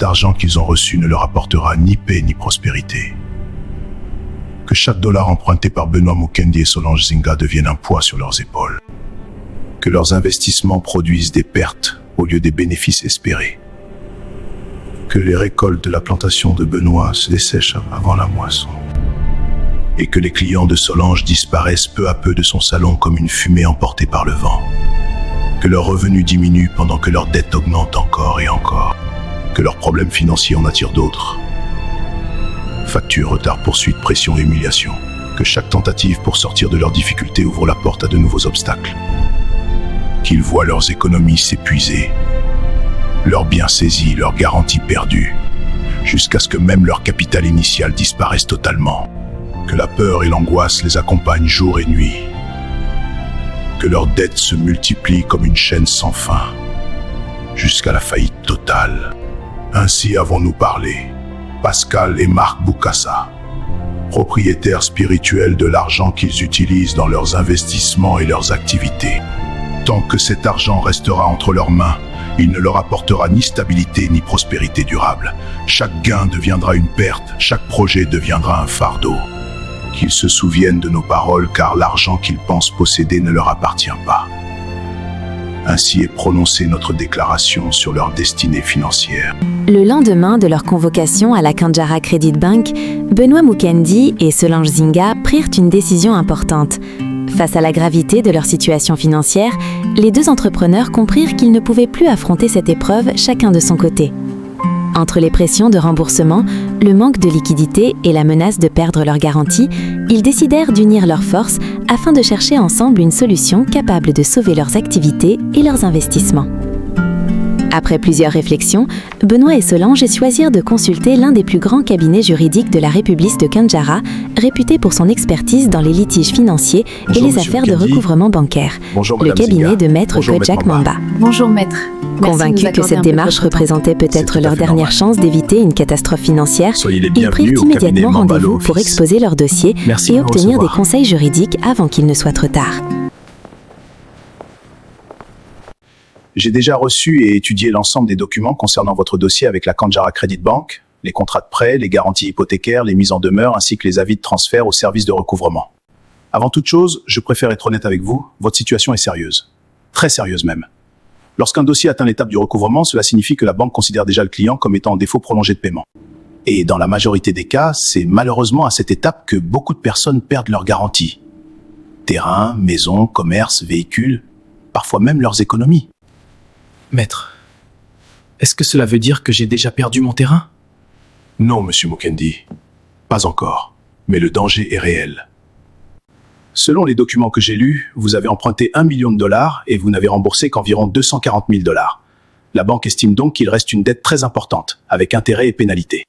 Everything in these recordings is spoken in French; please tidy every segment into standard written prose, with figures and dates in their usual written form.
cet argent qu'ils ont reçu ne leur apportera ni paix ni prospérité. Que chaque dollar emprunté par Benoît Mukendi et Solange Zinga devienne un poids sur leurs épaules. Que leurs investissements produisent des pertes au lieu des bénéfices espérés. Que les récoltes de la plantation de Benoît se dessèchent avant la moisson. Et que les clients de Solange disparaissent peu à peu de son salon comme une fumée emportée par le vent. Que leurs revenus diminuent pendant que leurs dettes augmentent encore et encore. Que leurs problèmes financiers en attirent d'autres. Factures, retards, poursuites, pression et humiliation. Que chaque tentative pour sortir de leurs difficultés ouvre la porte à de nouveaux obstacles. Qu'ils voient leurs économies s'épuiser, leurs biens saisis, leurs garanties perdues, jusqu'à ce que même leur capital initial disparaisse totalement. Que la peur et l'angoisse les accompagnent jour et nuit. Que leurs dettes se multiplient comme une chaîne sans fin, jusqu'à la faillite totale. Ainsi avons-nous parlé, Pascal et Marc Boukassa, propriétaires spirituels de l'argent qu'ils utilisent dans leurs investissements et leurs activités. Tant que cet argent restera entre leurs mains, il ne leur apportera ni stabilité ni prospérité durable. Chaque gain deviendra une perte, chaque projet deviendra un fardeau. Qu'ils se souviennent de nos paroles, car l'argent qu'ils pensent posséder ne leur appartient pas. Ainsi est prononcée notre déclaration sur leur destinée financière. Le lendemain de leur convocation à la Kanjara Credit Bank, Benoît Mukendi et Solange Zinga prirent une décision importante. Face à la gravité de leur situation financière, les deux entrepreneurs comprirent qu'ils ne pouvaient plus affronter cette épreuve chacun de son côté. Entre les pressions de remboursement, le manque de liquidité et la menace de perdre leur garantie, ils décidèrent d'unir leurs forces afin de chercher ensemble une solution capable de sauver leurs activités et leurs investissements. Après plusieurs réflexions, Benoît et Solange choisirent de consulter l'un des plus grands cabinets juridiques de la République de Kanjara, réputé pour son expertise dans les litiges financiers et les affaires de recouvrement bancaire, le cabinet de Maître Kojak Mamba. Bonjour Maître. Convaincus que cette démarche représentait peut-être leur dernière chance d'éviter une catastrophe financière, ils prirent immédiatement rendez-vous pour exposer leur dossier et obtenir des conseils juridiques avant qu'il ne soit trop tard. J'ai déjà reçu et étudié l'ensemble des documents concernant votre dossier avec la Kanjara Credit Bank, les contrats de prêt, les garanties hypothécaires, les mises en demeure ainsi que les avis de transfert au service de recouvrement. Avant toute chose, je préfère être honnête avec vous, votre situation est sérieuse. Très sérieuse même. Lorsqu'un dossier atteint l'étape du recouvrement, cela signifie que la banque considère déjà le client comme étant en défaut prolongé de paiement. Et dans la majorité des cas, c'est malheureusement à cette étape que beaucoup de personnes perdent leurs garanties. Terrain, maison, commerce, véhicules, parfois même leurs économies. Maître, est-ce que cela veut dire que j'ai déjà perdu mon terrain? Non, monsieur Mukendi. Pas encore. Mais le danger est réel. Selon les documents que j'ai lus, vous avez emprunté 1 million de dollars et vous n'avez remboursé qu'environ 240 000 dollars. La banque estime donc qu'il reste une dette très importante, avec intérêts et pénalités.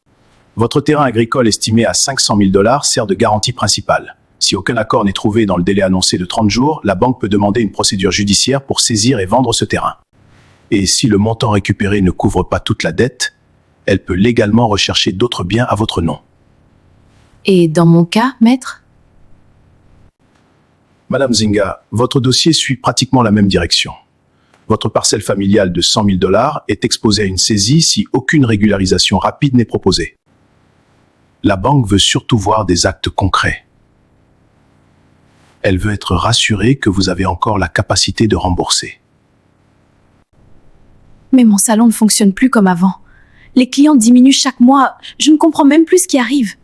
Votre terrain agricole estimé à 500 000 dollars sert de garantie principale. Si aucun accord n'est trouvé dans le délai annoncé de 30 jours, la banque peut demander une procédure judiciaire pour saisir et vendre ce terrain. Et si le montant récupéré ne couvre pas toute la dette, elle peut légalement rechercher d'autres biens à votre nom. Et dans mon cas, Maître? Madame Zinga, votre dossier suit pratiquement la même direction. Votre parcelle familiale de 100 000 dollars est exposée à une saisie si aucune régularisation rapide n'est proposée. La banque veut surtout voir des actes concrets. Elle veut être rassurée que vous avez encore la capacité de rembourser. Mais mon salon ne fonctionne plus comme avant. Les clients diminuent chaque mois. Je ne comprends même plus ce qui arrive.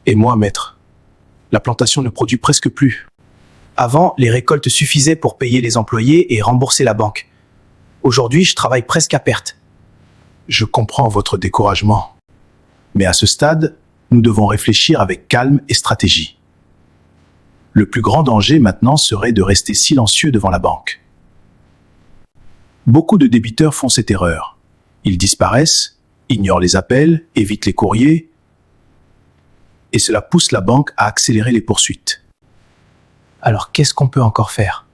Et moi, maître, la plantation ne produit presque plus. Avant, les récoltes suffisaient pour payer les employés et rembourser la banque. Aujourd'hui, je travaille presque à perte. Je comprends votre découragement. Mais à ce stade, nous devons réfléchir avec calme et stratégie. Le plus grand danger maintenant serait de rester silencieux devant la banque. Beaucoup de débiteurs font cette erreur. Ils disparaissent, ignorent les appels, évitent les courriers, et cela pousse la banque à accélérer les poursuites. Alors qu'est-ce qu'on peut encore faire?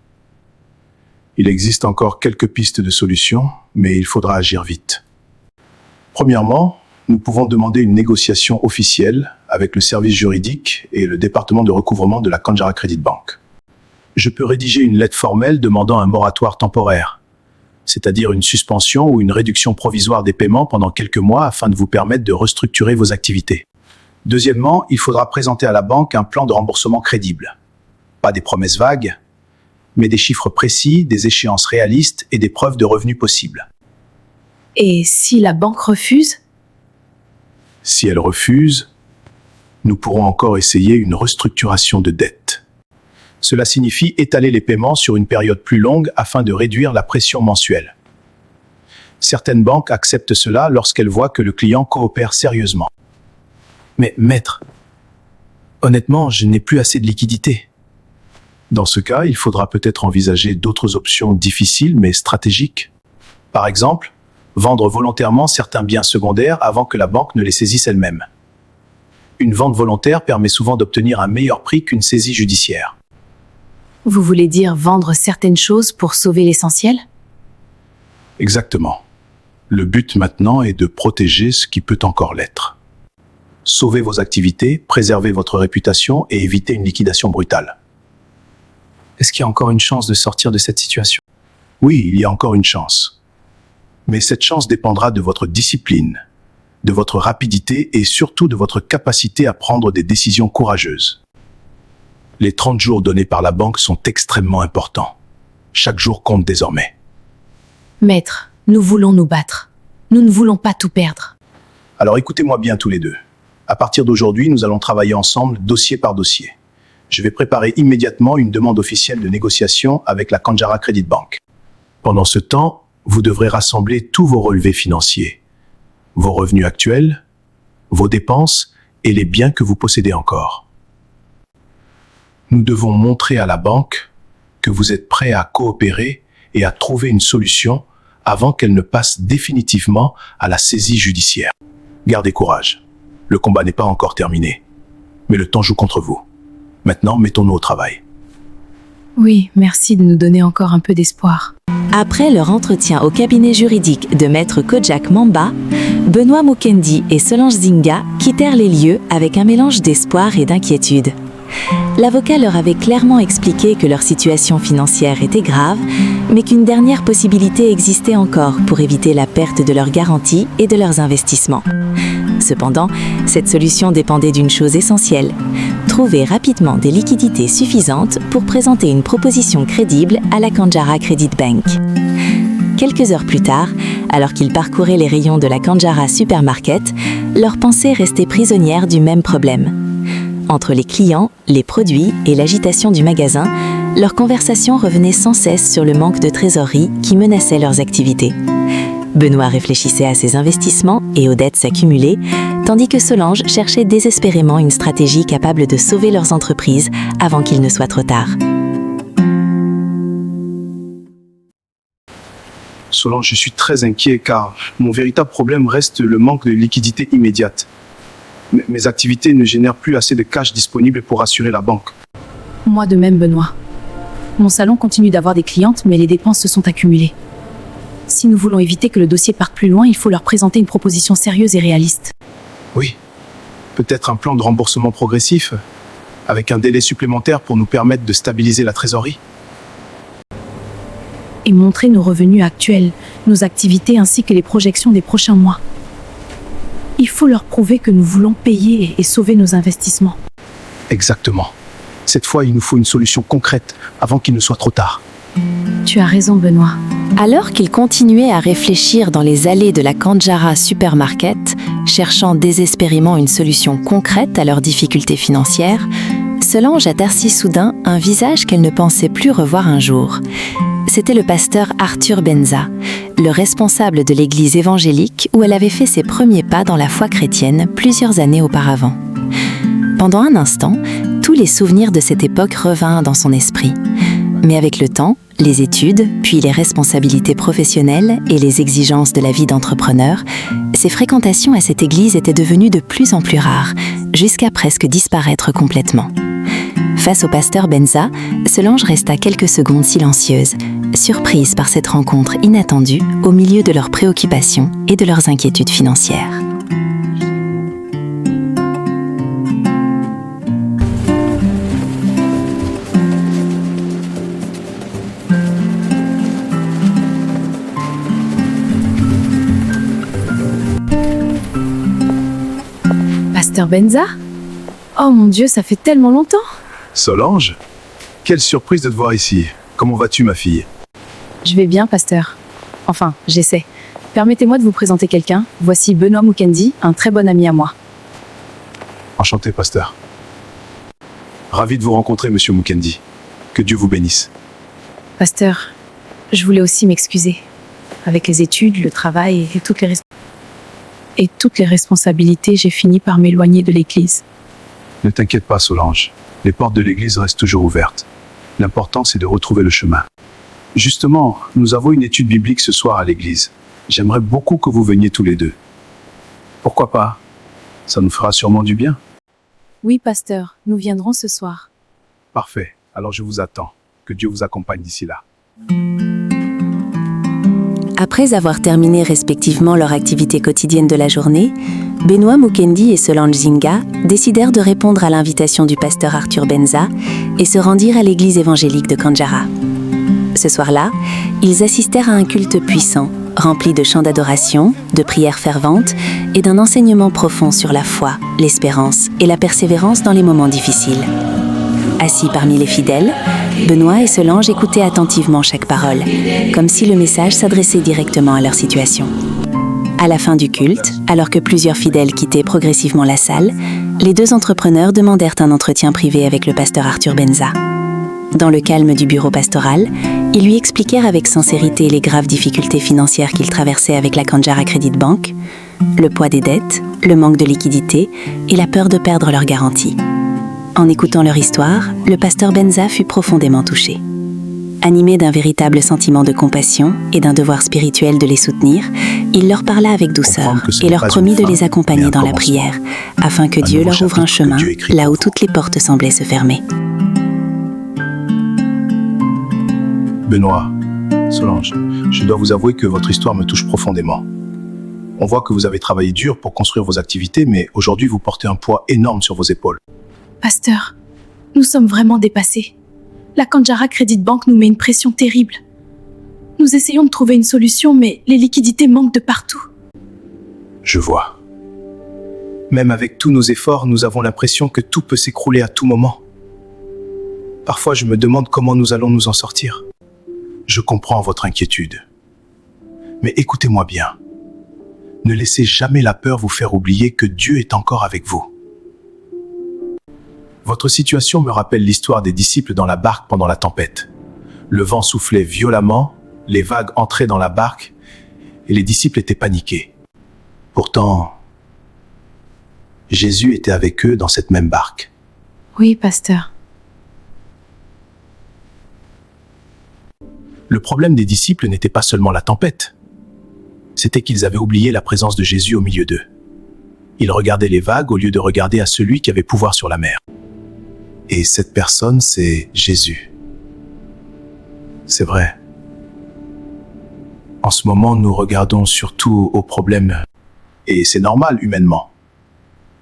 Il existe encore quelques pistes de solutions, mais il faudra agir vite. Premièrement, nous pouvons demander une négociation officielle avec le service juridique et le département de recouvrement de la Kanjara Credit Bank. Je peux rédiger une lettre formelle demandant un moratoire temporaire. c'est-à-dire une suspension ou une réduction provisoire des paiements pendant quelques mois afin de vous permettre de restructurer vos activités. Deuxièmement, il faudra présenter à la banque un plan de remboursement crédible. Pas des promesses vagues, mais des chiffres précis, des échéances réalistes et des preuves de revenus possibles. Et si la banque refuse? Si elle refuse, nous pourrons encore essayer une restructuration de dette. Cela signifie étaler les paiements sur une période plus longue afin de réduire la pression mensuelle. Certaines banques acceptent cela lorsqu'elles voient que le client coopère sérieusement. Mais maître, honnêtement, je n'ai plus assez de liquidités. Dans ce cas, il faudra peut-être envisager d'autres options difficiles mais stratégiques. Par exemple, vendre volontairement certains biens secondaires avant que la banque ne les saisisse elle-même. Une vente volontaire permet souvent d'obtenir un meilleur prix qu'une saisie judiciaire. Vous voulez dire vendre certaines choses pour sauver l'essentiel? Exactement. Le but maintenant est de protéger ce qui peut encore l'être. Sauvez vos activités, préservez votre réputation et évitez une liquidation brutale. Est-ce qu'il y a encore une chance de sortir de cette situation? Oui, il y a encore une chance. Mais cette chance dépendra de votre discipline, de votre rapidité et surtout de votre capacité à prendre des décisions courageuses. Les 30 jours donnés par la banque sont extrêmement importants. Chaque jour compte désormais. Maître, nous voulons nous battre. Nous ne voulons pas tout perdre. Alors écoutez-moi bien tous les deux. À partir d'aujourd'hui, nous allons travailler ensemble, dossier par dossier. Je vais préparer immédiatement une demande officielle de négociation avec la Kanjara Credit Bank. Pendant ce temps, vous devrez rassembler tous vos relevés financiers, vos revenus actuels, vos dépenses et les biens que vous possédez encore. Nous devons montrer à la banque que vous êtes prêt à coopérer et à trouver une solution avant qu'elle ne passe définitivement à la saisie judiciaire. Gardez courage. Le combat n'est pas encore terminé, mais le temps joue contre vous. Maintenant, mettons-nous au travail. Oui, merci de nous donner encore un peu d'espoir. Après leur entretien au cabinet juridique de maître Kojak Mamba, Benoît Mukendi et Solange Zinga quittèrent les lieux avec un mélange d'espoir et d'inquiétude. L'avocat leur avait clairement expliqué que leur situation financière était grave, mais qu'une dernière possibilité existait encore pour éviter la perte de leurs garanties et de leurs investissements. Cependant, cette solution dépendait d'une chose essentielle: trouver rapidement des liquidités suffisantes pour présenter une proposition crédible à la Kanjara Credit Bank. Quelques heures plus tard, alors qu'ils parcouraient les rayons de la Kanjara Supermarket, leurs pensées restaient prisonnières du même problème. Entre les clients, les produits et l'agitation du magasin, leur conversation revenait sans cesse sur le manque de trésorerie qui menaçait leurs activités. Benoît réfléchissait à ses investissements et aux dettes s'accumuler, tandis que Solange cherchait désespérément une stratégie capable de sauver leurs entreprises avant qu'il ne soit trop tard. Solange, je suis très inquiet car mon véritable problème reste le manque de liquidité immédiate. Mes activités ne génèrent plus assez de cash disponible pour assurer la banque. Moi de même, Benoît. Mon salon continue d'avoir des clientes, mais les dépenses se sont accumulées. Si nous voulons éviter que le dossier parte plus loin, il faut leur présenter une proposition sérieuse et réaliste. Oui, peut-être un plan de remboursement progressif, avec un délai supplémentaire pour nous permettre de stabiliser la trésorerie. Et montrer nos revenus actuels, nos activités ainsi que les projections des prochains mois. Il faut leur prouver que nous voulons payer et sauver nos investissements. Exactement. Cette fois, il nous faut une solution concrète avant qu'il ne soit trop tard. Tu as raison, Benoît. Alors qu'ils continuaient à réfléchir dans les allées de la Kanjara Supermarket, cherchant désespérément une solution concrète à leurs difficultés financières, Solange aperçut soudain un visage qu'elle ne pensait plus revoir un jour. C'était le pasteur Arthur Benza, le responsable de l'église évangélique où elle avait fait ses premiers pas dans la foi chrétienne plusieurs années auparavant. Pendant un instant, tous les souvenirs de cette époque revinrent dans son esprit. Mais avec le temps, les études, puis les responsabilités professionnelles et les exigences de la vie d'entrepreneur, ses fréquentations à cette église étaient devenues de plus en plus rares, jusqu'à presque disparaître complètement. Face au pasteur Benza, Solange resta quelques secondes silencieuse, surprise par cette rencontre inattendue au milieu de leurs préoccupations et de leurs inquiétudes financières. Pasteur Benza? Oh mon Dieu, ça fait tellement longtemps! Solange? Quelle surprise de te voir ici. Comment vas-tu, ma fille? Je vais bien, pasteur. Enfin, j'essaie. Permettez-moi de vous présenter quelqu'un. Voici Benoît Mukendi, un très bon ami à moi. Enchanté, pasteur. Ravi de vous rencontrer, monsieur Mukendi. Que Dieu vous bénisse. Pasteur, je voulais aussi m'excuser. Avec les études, le travail et toutes les responsabilités, j'ai fini par m'éloigner de l'église. Ne t'inquiète pas, Solange. Les portes de l'église restent toujours ouvertes. L'important, c'est de retrouver le chemin. Justement, nous avons une étude biblique ce soir à l'église. J'aimerais beaucoup que vous veniez tous les deux. Pourquoi pas? Ça nous fera sûrement du bien. Oui, pasteur, nous viendrons ce soir. Parfait. Alors je vous attends. Que Dieu vous accompagne d'ici là. Après avoir terminé respectivement leur activité quotidienne de la journée, Benoît Mukendi et Solange Zinga décidèrent de répondre à l'invitation du pasteur Arthur Benza et se rendirent à l'église évangélique de Kandjara. Ce soir-là, ils assistèrent à un culte puissant, rempli de chants d'adoration, de prières ferventes et d'un enseignement profond sur la foi, l'espérance et la persévérance dans les moments difficiles. Assis parmi les fidèles, Benoît et Solange écoutaient attentivement chaque parole, comme si le message s'adressait directement à leur situation. À la fin du culte, alors que plusieurs fidèles quittaient progressivement la salle, les deux entrepreneurs demandèrent un entretien privé avec le pasteur Arthur Benza. Dans le calme du bureau pastoral, ils lui expliquèrent avec sincérité les graves difficultés financières qu'ils traversaient avec la Kandjara Credit Bank, le poids des dettes, le manque de liquidité et la peur de perdre leur garantie. En écoutant leur histoire, le pasteur Benza fut profondément touché. Animé d'un véritable sentiment de compassion et d'un devoir spirituel de les soutenir, il leur parla avec douceur et leur promit de les accompagner dans la prière, afin que Dieu leur ouvre un chemin là où toutes les portes semblaient se fermer. Benoît, Solange, je dois vous avouer que votre histoire me touche profondément. On voit que vous avez travaillé dur pour construire vos activités, mais aujourd'hui vous portez un poids énorme sur vos épaules. Pasteur, nous sommes vraiment dépassés. La Kandjara Credit Bank nous met une pression terrible. Nous essayons de trouver une solution, mais les liquidités manquent de partout. Je vois. Même avec tous nos efforts, nous avons l'impression que tout peut s'écrouler à tout moment. Parfois, je me demande comment nous allons nous en sortir. Je comprends votre inquiétude. Mais écoutez-moi bien. Ne laissez jamais la peur vous faire oublier que Dieu est encore avec vous. Votre situation me rappelle l'histoire des disciples dans la barque pendant la tempête. Le vent soufflait violemment, les vagues entraient dans la barque et les disciples étaient paniqués. Pourtant, Jésus était avec eux dans cette même barque. Oui, pasteur. Le problème des disciples n'était pas seulement la tempête. C'était qu'ils avaient oublié la présence de Jésus au milieu d'eux. Ils regardaient les vagues au lieu de regarder à celui qui avait pouvoir sur la mer. Et cette personne, c'est Jésus. C'est vrai. En ce moment, nous regardons surtout aux problèmes. Et c'est normal humainement.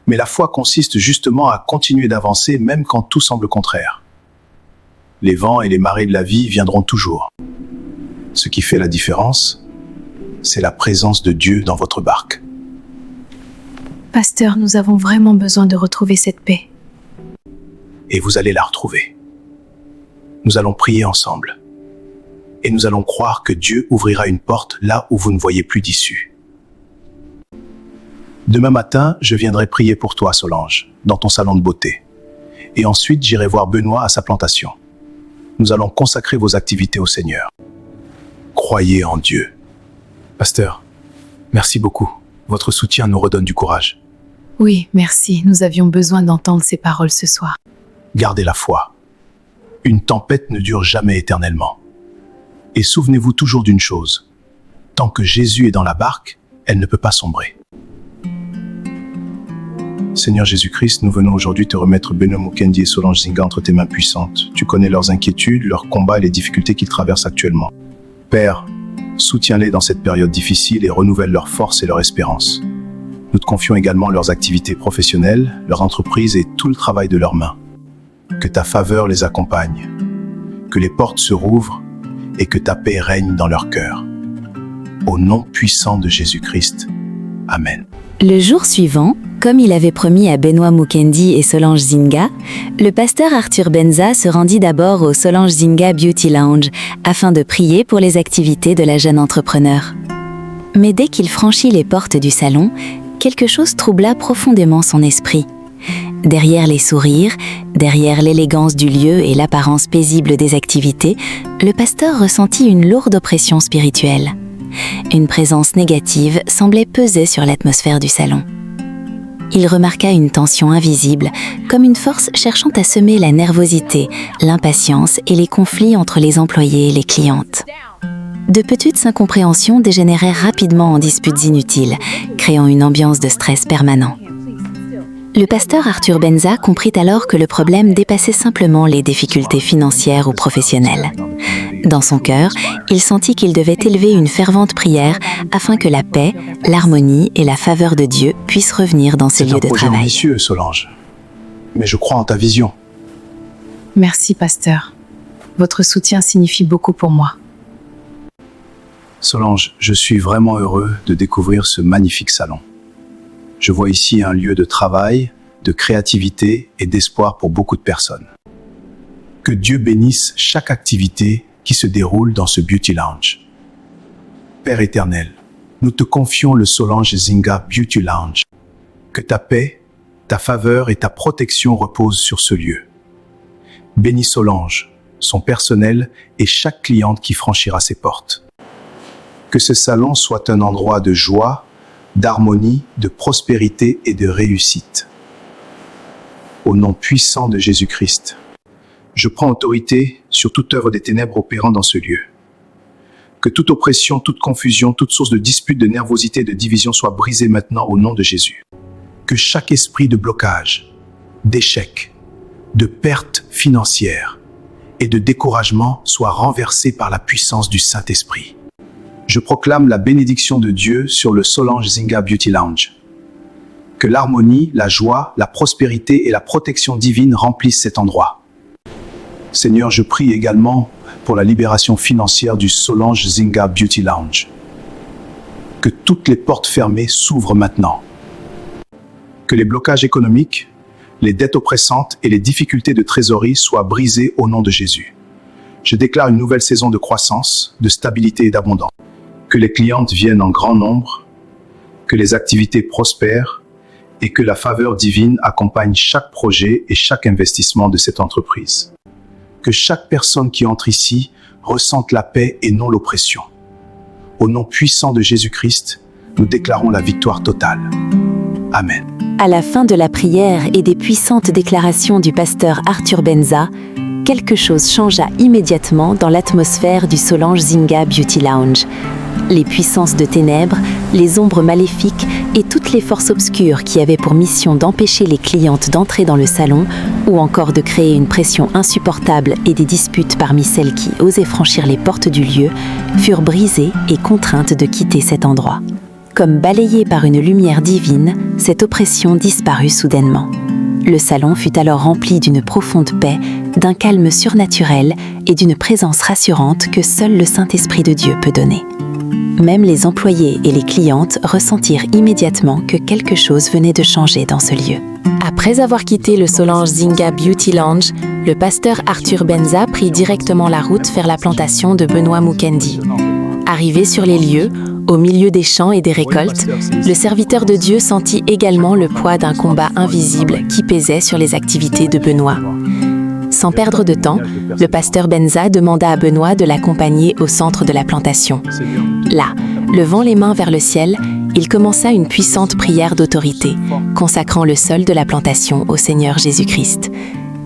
Mais la foi consiste justement à continuer d'avancer même quand tout semble contraire. Les vents et les marées de la vie viendront toujours. Ce qui fait la différence, c'est la présence de Dieu dans votre barque. Pasteur, nous avons vraiment besoin de retrouver cette paix. Et vous allez la retrouver. Nous allons prier ensemble. Et nous allons croire que Dieu ouvrira une porte là où vous ne voyez plus d'issue. Demain matin, je viendrai prier pour toi, Solange, dans ton salon de beauté. Et ensuite, j'irai voir Benoît à sa plantation. Nous allons consacrer vos activités au Seigneur. Croyez en Dieu. Pasteur, merci beaucoup. Votre soutien nous redonne du courage. Oui, merci. Nous avions besoin d'entendre ces paroles ce soir. Gardez la foi. Une tempête ne dure jamais éternellement. Et souvenez-vous toujours d'une chose. Tant que Jésus est dans la barque, elle ne peut pas sombrer. Seigneur Jésus-Christ, nous venons aujourd'hui te remettre Benoît Mukendi et Solange Zinga entre tes mains puissantes. Tu connais leurs inquiétudes, leurs combats et les difficultés qu'ils traversent actuellement. Père, soutiens-les dans cette période difficile et renouvelle leur force et leur espérance. Nous te confions également leurs activités professionnelles, leurs entreprises et tout le travail de leurs mains. Que ta faveur les accompagne, que les portes se rouvrent et que ta paix règne dans leur cœur. Au nom puissant de Jésus-Christ. Amen. Le jour suivant, Comme il avait promis à Benoît Mukendi et Solange Zinga, le pasteur Arthur Benza se rendit d'abord au Solange Zinga Beauty Lounge afin de prier pour les activités de la jeune entrepreneur. Mais dès qu'il franchit les portes du salon, quelque chose troubla profondément son esprit. Derrière les sourires, derrière l'élégance du lieu et l'apparence paisible des activités, le pasteur ressentit une lourde oppression spirituelle. Une présence négative semblait peser sur l'atmosphère du salon. Il remarqua une tension invisible, comme une force cherchant à semer la nervosité, l'impatience et les conflits entre les employés et les clientes. De petites incompréhensions dégénérèrent rapidement en disputes inutiles, créant une ambiance de stress permanent. Le pasteur Arthur Benza comprit alors que le problème dépassait simplement les difficultés financières ou professionnelles. Dans son cœur, il sentit qu'il devait élever une fervente prière afin que la paix, l'harmonie et la faveur de Dieu puissent revenir dans ces lieux de C'est un projet travail. ambitieux, Solange. Mais je crois en ta vision. Merci, pasteur. Votre soutien signifie beaucoup pour moi. Solange, je suis vraiment heureux de découvrir ce magnifique salon. Je vois ici un lieu de travail, de créativité et d'espoir pour beaucoup de personnes. Que Dieu bénisse chaque activité qui se déroule dans ce Beauty Lounge. Père éternel, nous te confions le Solange Zinga Beauty Lounge. Que ta paix, ta faveur et ta protection reposent sur ce lieu. Bénis Solange, son personnel et chaque cliente qui franchira ses portes. Que ce salon soit un endroit de joie, d'harmonie, de prospérité et de réussite. Au nom puissant de Jésus-Christ, je prends autorité sur toute œuvre des ténèbres opérant dans ce lieu. Que toute oppression, toute confusion, toute source de dispute, de nervosité et de division soit brisée maintenant au nom de Jésus. Que chaque esprit de blocage, d'échec, de perte financière et de découragement soit renversé par la puissance du Saint-Esprit. Je proclame la bénédiction de Dieu sur le Solange Zinga Beauty Lounge. Que l'harmonie, la joie, la prospérité et la protection divine remplissent cet endroit. Seigneur, je prie également pour la libération financière du Solange Zinga Beauty Lounge. Que toutes les portes fermées s'ouvrent maintenant. Que les blocages économiques, les dettes oppressantes et les difficultés de trésorerie soient brisés au nom de Jésus. Je déclare une nouvelle saison de croissance, de stabilité et d'abondance. Que les clientes viennent en grand nombre, que les activités prospèrent et que la faveur divine accompagne chaque projet et chaque investissement de cette entreprise. Que chaque personne qui entre ici ressente la paix et non l'oppression. Au nom puissant de Jésus-Christ, nous déclarons la victoire totale. Amen. À la fin de la prière et des puissantes déclarations du pasteur Arthur Benza, quelque chose changea immédiatement dans l'atmosphère du Solange Zinga Beauty Lounge. Les puissances de ténèbres, les ombres maléfiques et toutes les forces obscures qui avaient pour mission d'empêcher les clientes d'entrer dans le salon ou encore de créer une pression insupportable et des disputes parmi celles qui osaient franchir les portes du lieu furent brisées et contraintes de quitter cet endroit. Comme balayée par une lumière divine, cette oppression disparut soudainement. Le salon fut alors rempli d'une profonde paix, d'un calme surnaturel et d'une présence rassurante que seul le Saint-Esprit de Dieu peut donner. Même les employés et les clientes ressentirent immédiatement que quelque chose venait de changer dans ce lieu. Après avoir quitté le Solange Zinga Beauty Lounge, le pasteur Arthur Benza prit directement la route vers la plantation de Benoît Mukendi. Arrivé sur les lieux, au milieu des champs et des récoltes, le serviteur de Dieu sentit également le poids d'un combat invisible qui pesait sur les activités de Benoît. Sans perdre de temps, le pasteur Benza demanda à Benoît de l'accompagner au centre de la plantation. Là, levant les mains vers le ciel, il commença une puissante prière d'autorité, consacrant le sol de la plantation au Seigneur Jésus-Christ.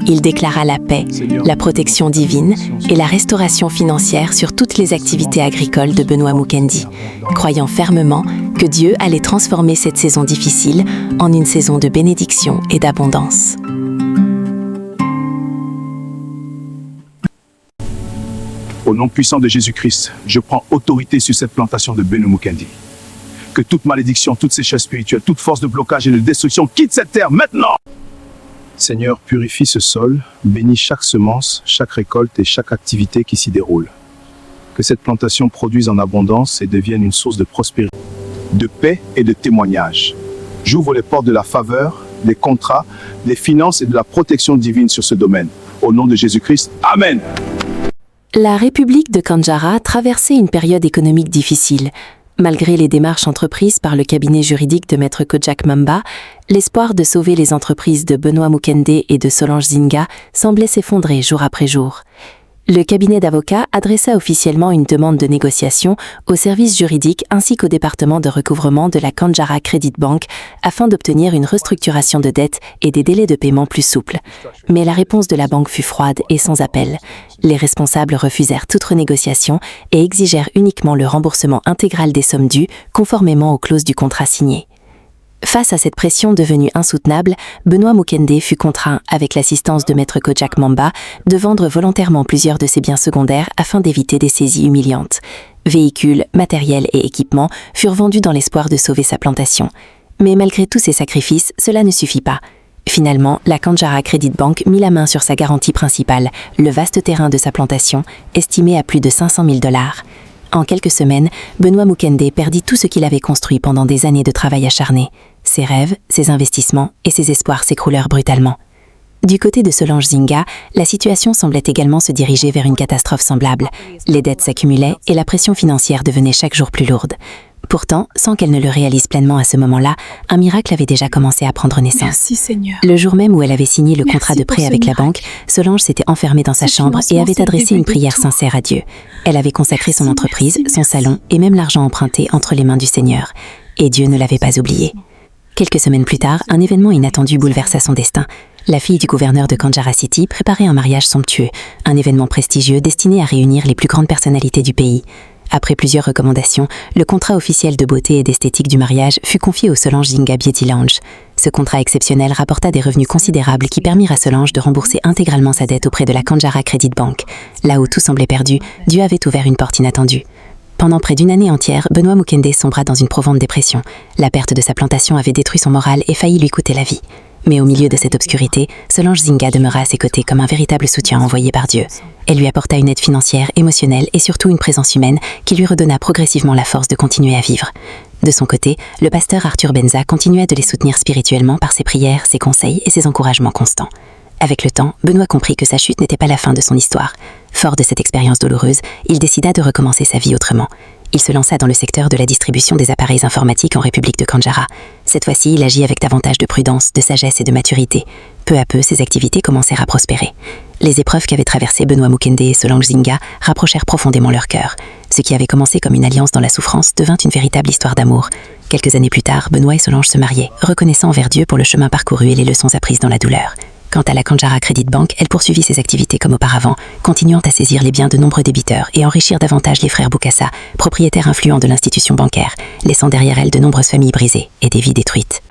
Il déclara la paix, la protection divine et la restauration financière sur toutes les activités agricoles de Benoît Mukendi, croyant fermement que Dieu allait transformer cette saison difficile en une saison de bénédiction et d'abondance. Au nom puissant de Jésus-Christ, je prends autorité sur cette plantation de Benoît Mukendi. Que toute malédiction, toute sécheresse spirituelle, toute force de blocage et de destruction quitte cette terre maintenant. Seigneur, purifie ce sol, bénis chaque semence, chaque récolte et chaque activité qui s'y déroule. Que cette plantation produise en abondance et devienne une source de prospérité, de paix et de témoignage. J'ouvre les portes de la faveur, des contrats, des finances et de la protection divine sur ce domaine. Au nom de Jésus-Christ, Amen. La République de Kandjara traversait une période économique difficile. Malgré les démarches entreprises par le cabinet juridique de Maître Kojak Mamba, l'espoir de sauver les entreprises de Benoît Mukende et de Solange Zinga semblait s'effondrer jour après jour. Le cabinet d'avocats adressa officiellement une demande de négociation au service juridique ainsi qu'au département de recouvrement de la Kandjara Credit Bank afin d'obtenir une restructuration de dette et des délais de paiement plus souples. Mais la réponse de la banque fut froide et sans appel. Les responsables refusèrent toute renégociation et exigèrent uniquement le remboursement intégral des sommes dues conformément aux clauses du contrat signé. Face à cette pression devenue insoutenable, Benoît Mukende fut contraint, avec l'assistance de Maître Kojak Mamba, de vendre volontairement plusieurs de ses biens secondaires afin d'éviter des saisies humiliantes. Véhicules, matériel et équipements furent vendus dans l'espoir de sauver sa plantation. Mais malgré tous ces sacrifices, cela ne suffit pas. Finalement, la Kandjara Credit Bank mit la main sur sa garantie principale, le vaste terrain de sa plantation, estimé à plus de 500 000 $. En quelques semaines, Benoît Mukende perdit tout ce qu'il avait construit pendant des années de travail acharné. Ses rêves, ses investissements et ses espoirs s'écroulèrent brutalement. Du côté de Solange Zinga, la situation semblait également se diriger vers une catastrophe semblable. Les dettes s'accumulaient et la pression financière devenait chaque jour plus lourde. Pourtant, sans qu'elle ne le réalise pleinement à ce moment-là, un miracle avait déjà commencé à prendre naissance. Merci Seigneur. Le jour même où elle avait signé le Merci contrat de pour prêt ce avec la miracle. banque, Solange s'était enfermée dans sa Ce chambre et financement, avait c'est le adressé début une de prière tout. sincère à Dieu. Elle avait consacré son Merci, entreprise, merci, son merci. salon et même l'argent emprunté entre les mains du Seigneur. Et Dieu ne l'avait pas oublié. Quelques semaines plus tard, un événement inattendu bouleversa son destin. La fille du gouverneur de Kandjara City préparait un mariage somptueux, un événement prestigieux destiné à réunir les plus grandes personnalités du pays. Après plusieurs recommandations, le contrat officiel de beauté et d'esthétique du mariage fut confié au Solange Zinga Beauty Lounge. Ce contrat exceptionnel rapporta des revenus considérables qui permirent à Solange de rembourser intégralement sa dette auprès de la Kandjara Credit Bank. Là où tout semblait perdu, Dieu avait ouvert une porte inattendue. Pendant près d'une année entière, Benoît Mukende sombra dans une profonde dépression. La perte de sa plantation avait détruit son moral et failli lui coûter la vie. Mais au milieu de cette obscurité, Solange Zinga demeura à ses côtés comme un véritable soutien envoyé par Dieu. Elle lui apporta une aide financière, émotionnelle et surtout une présence humaine qui lui redonna progressivement la force de continuer à vivre. De son côté, le pasteur Arthur Benza continuait de les soutenir spirituellement par ses prières, ses conseils et ses encouragements constants. Avec le temps, Benoît comprit que sa chute n'était pas la fin de son histoire. Fort de cette expérience douloureuse, il décida de recommencer sa vie autrement. Il se lança dans le secteur de la distribution des appareils informatiques en République de Kandjara. Cette fois-ci, il agit avec davantage de prudence, de sagesse et de maturité. Peu à peu, ses activités commencèrent à prospérer. Les épreuves qu'avaient traversées Benoît Mukende et Solange Zinga rapprochèrent profondément leurs cœurs. Ce qui avait commencé comme une alliance dans la souffrance devint une véritable histoire d'amour. Quelques années plus tard, Benoît et Solange se mariaient, reconnaissant envers Dieu pour le chemin parcouru et les leçons apprises dans la douleur. Quant à la Kandjara Credit Bank, elle poursuivit ses activités comme auparavant, continuant à saisir les biens de nombreux débiteurs et enrichir davantage les frères Boukassa, propriétaires influents de l'institution bancaire, laissant derrière elle de nombreuses familles brisées et des vies détruites.